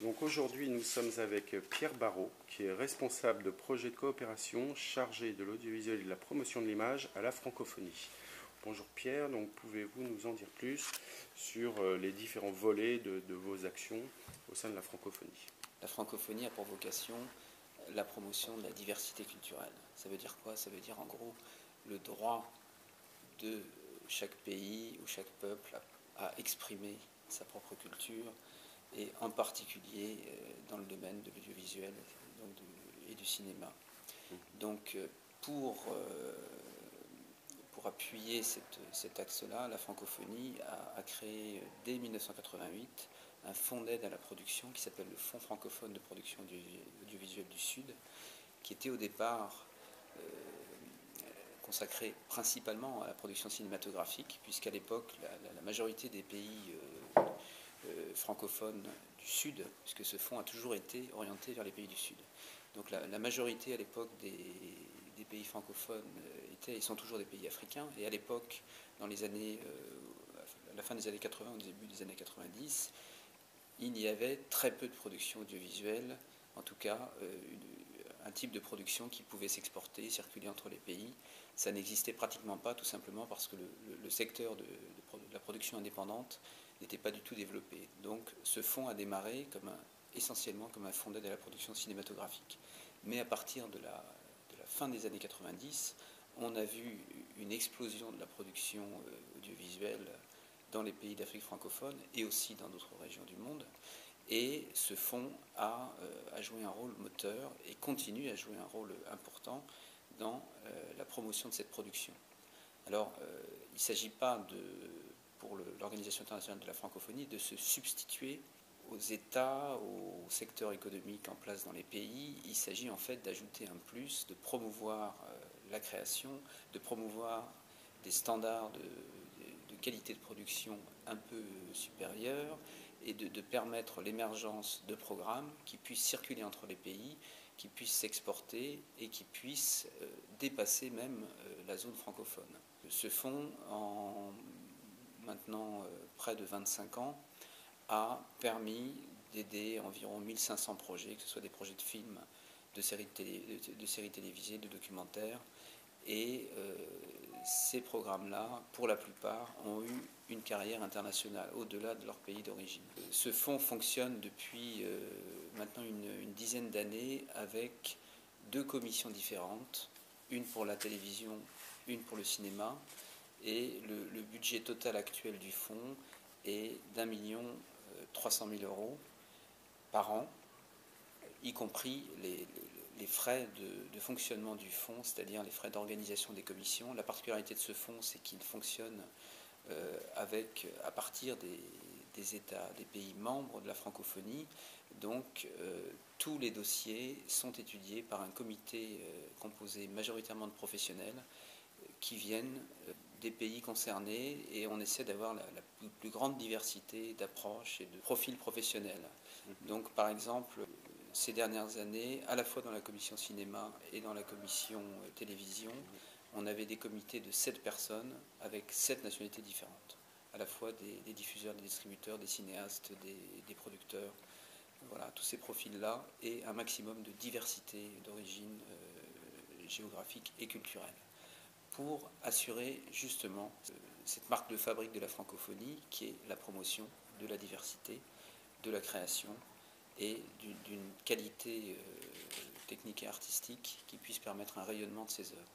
Donc aujourd'hui, nous sommes avec Pierre Barrault, qui est responsable de projet de coopération chargé de l'audiovisuel et de la promotion de l'image à la francophonie. Bonjour Pierre, donc pouvez-vous nous en dire plus sur les différents volets de vos actions au sein de la francophonie? La francophonie a pour vocation la promotion de la diversité culturelle. Ça veut dire quoi? Ça veut dire en gros le droit de chaque pays ou chaque peuple à exprimer sa propre culture, et en particulier dans le domaine de l'audiovisuel et du cinéma. Donc pour appuyer cet axe-là, la francophonie a créé dès 1988 un fonds d'aide à la production qui s'appelle le Fonds francophone de production audiovisuelle du Sud, qui était au départ consacré principalement à la production cinématographique, puisqu'à l'époque la majorité des pays francophones du Sud, puisque ce fonds a toujours été orienté vers les pays du Sud. Donc la majorité à l'époque des pays francophones étaient et sont toujours des pays africains, et à l'époque, dans les années, à la fin des années 80, au début des années 90, il y avait très peu de production audiovisuelle, en tout cas un type de production qui pouvait s'exporter, circuler entre les pays. Ça n'existait pratiquement pas, tout simplement parce que le secteur de la production indépendante n'était pas du tout développé. Donc ce fonds a démarré essentiellement comme un fonds d'aide à la production cinématographique. Mais à partir de la fin des années 90, on a vu une explosion de la production audiovisuelle dans les pays d'Afrique francophone et aussi dans d'autres régions du monde. Et ce fonds a joué un rôle moteur et continue à jouer un rôle important dans la promotion de cette production. Alors, il ne s'agit pas, pour l'Organisation internationale de la francophonie, de se substituer aux États, aux secteurs économiques en place dans les pays. Il s'agit en fait d'ajouter un plus, de promouvoir la création, de promouvoir des standards de qualité de production un peu supérieure, et de permettre l'émergence de programmes qui puissent circuler entre les pays, qui puissent s'exporter et qui puissent dépasser même la zone francophone. Ce fonds, en maintenant près de 25 ans, a permis d'aider environ 1500 projets, que ce soit des projets de films, de séries télévisées, de documentaires, et ces programmes-là, pour la plupart, ont eu une carrière internationale au-delà de leur pays d'origine. Ce fonds fonctionne depuis maintenant une dizaine d'années avec 2 commissions différentes, une pour la télévision, une pour le cinéma, et le budget total actuel du fonds est d'1,3 million par an, y compris les frais de fonctionnement du fonds, c'est-à-dire les frais d'organisation des commissions. La particularité de ce fonds, c'est qu'il fonctionne à partir des États, des pays membres de la francophonie. Donc tous les dossiers sont étudiés par un comité composé majoritairement de professionnels qui viennent des pays concernés, et on essaie d'avoir la plus grande diversité d'approches et de profils professionnels. Donc par exemple, ces dernières années, à la fois dans la commission cinéma et dans la commission télévision, on avait des comités de 7 personnes avec 7 nationalités différentes, à la fois des diffuseurs, des distributeurs, des cinéastes, des producteurs. Voilà, tous ces profils-là, et un maximum de diversité d'origine géographique et culturelle, pour assurer justement cette marque de fabrique de la francophonie qui est la promotion de la diversité, de la création et d'une qualité technique et artistique qui puisse permettre un rayonnement de ces œuvres.